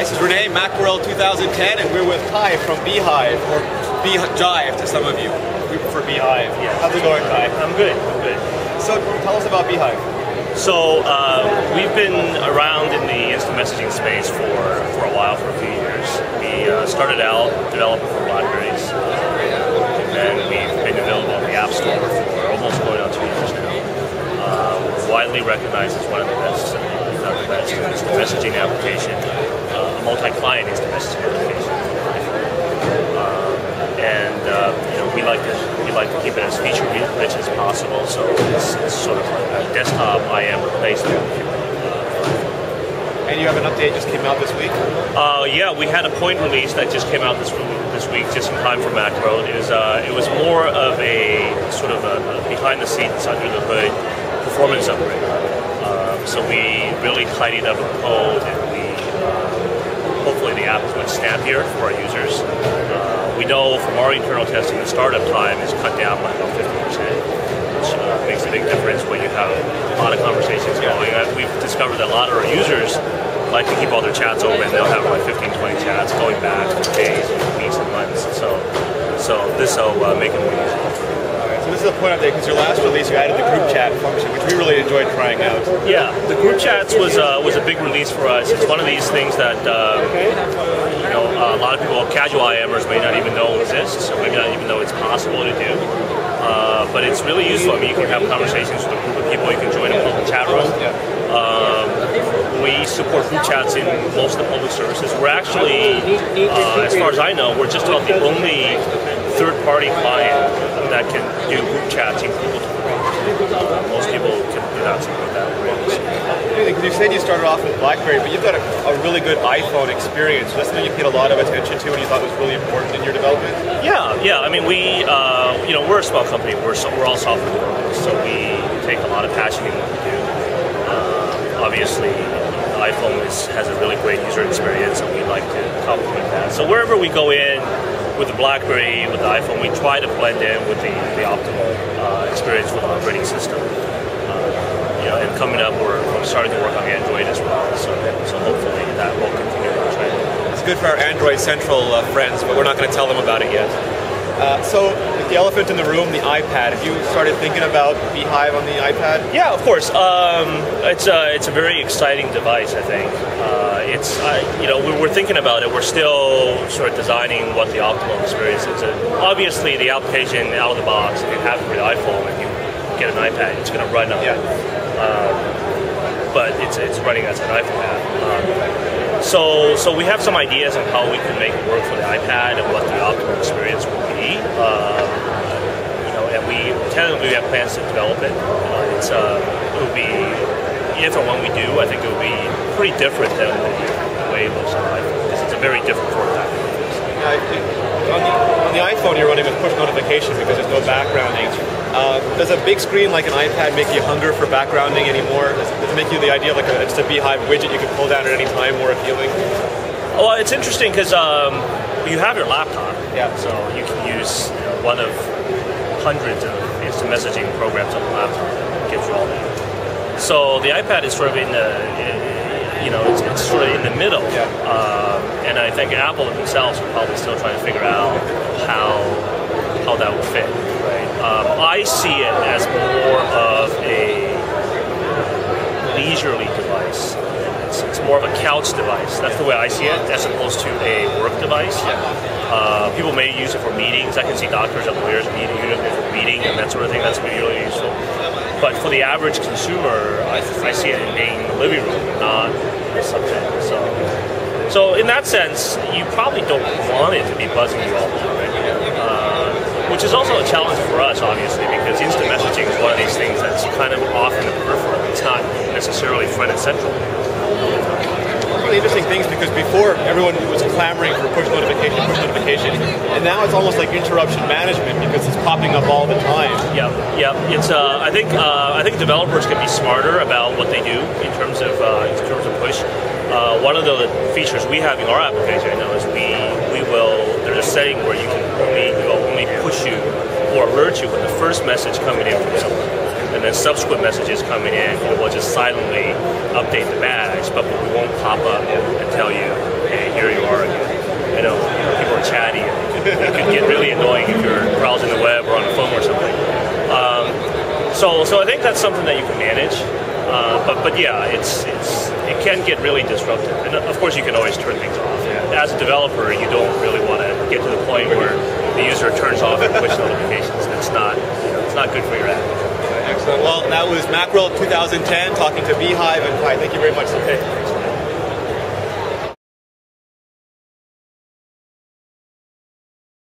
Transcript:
This is Renee, Macworld 2010, and we're with Ty from Beehive, or Beejive to some of you. We prefer Beehive. Yeah. How's it going, Ty? I'm good. So tell us about Beehive. So we've been around in the instant messaging space for a while, for a few years. We started out developing for BlackBerrys, and we've been available in the App Store for almost going on 2 years now. We're widely recognized as one of the best, if not the best, instant messaging application, a multi-client instant messaging application. We like to keep it as feature rich as possible, so it's sort of like a desktop IM replacement. And you have an update just came out this week? Yeah, we had a point release that just came out this week, just in time for Macworld. It was more of a sort of a behind the scenes, under the hood performance upgrade. So we really tidied up the code, and hopefully the app is much snappier for our users. We know from our internal testing the startup time is cut down by about 50%, which makes a big difference when you have a lot of conversations going. We've discovered that a lot of our users like to keep all their chats open. They'll have like 15, 20 chats going back for days, weeks, and months. So this will make it more easy. So this is a point update, because your last release you added the group chat function, which we really enjoyed trying out. Yeah, the group chats was a big release for us. It's one of these things that a lot of people, casual IMers, may not even know exists, or maybe not even know it's possible to do. But it's really useful. I mean, you can have conversations with a group of people. You can join a public chat room. We support group chats in most of the public services. We're actually, as far as I know, we're just about the only third-party client that can do group chats in Google. Most people can do that, something like that. Because you said you started off with BlackBerry, but you've got a really good iPhone experience. So that's something you paid a lot of attention to, and you thought was really important in your development. Yeah. I mean, we're a small company. We're all software developers, so we take a lot of passion in what we do. Obviously, the iPhone has a really great user experience, and we like to complement that. So wherever we go in, with the BlackBerry, with the iPhone, we try to blend in with the optimal experience with the operating system. And coming up, we're starting to work on Android as well. So hopefully that will continue to trend. It's good for our Android Central friends, but we're not going to tell them about it yet. So the elephant in the room, the iPad. Have you started thinking about Beehive on the iPad? Yeah, of course. It's a very exciting device, I think. We're thinking about it. We're still sort of designing what the optimal experience is. Obviously, the application out of the box, if you have it for the iPhone, if you get an iPad, it's going to run on it. But it's running as an iPhone app. So we have some ideas on how we can make it work for the iPad and what the optimal experience will be. And we tentatively have plans to develop it. It will be, if and when we do, I think it will be pretty different than the way it looks on the iPhone, because it's a very different format. On the iPhone, you're running with push notifications because there's no backgrounding. Does a big screen like an iPad make you hunger for backgrounding anymore? Does it make you the idea of like just a Beehive widget you can pull down at any time more appealing? Well, it's interesting because you have your laptop, so you can use one of hundreds of instant messaging programs on the laptop that gives you all that. So the iPad is sort of in the, it's sort of in the middle, and I think Apple themselves are probably still trying to figure out how that will fit. Right? I see it as more of a leisurely device. It's more of a couch device. That's the way I see it, as opposed to a work device. People may use it for meetings. I can see doctors and lawyers using it for meeting and that sort of thing. That's really useful. But for the average consumer, I see it in being in the living room, not something. So in that sense, you probably don't want it to be buzzing you all the time. Which is also a challenge for us, obviously, because instant messaging is one of these things that's kind of off in the peripheral. It's not necessarily front and central. One of the interesting things, because before everyone was clamoring for push notification, and now it's almost like interruption management because it's popping up all the time. Yeah. It's I think developers can be smarter about what they do in terms of push. One of the features we have in our application right now is there's a setting where it will only push you or alert you when the first message coming in from someone, and then subsequent messages coming in, it will just silently update the badge, but we won't pop up and tell you, okay, here you are again. I know people are chatty, and it can get really annoying if you're browsing the web or on a phone or something. So I think that's something that you can manage. But yeah, it can get really disruptive, and of course you can always turn things off. As a developer, you don't really want to get to the point where the user turns off push notifications. It's not good for your app. Excellent. Well, that was Macworld 2010 talking to Beehive and Pi. Thank you very much. Okay.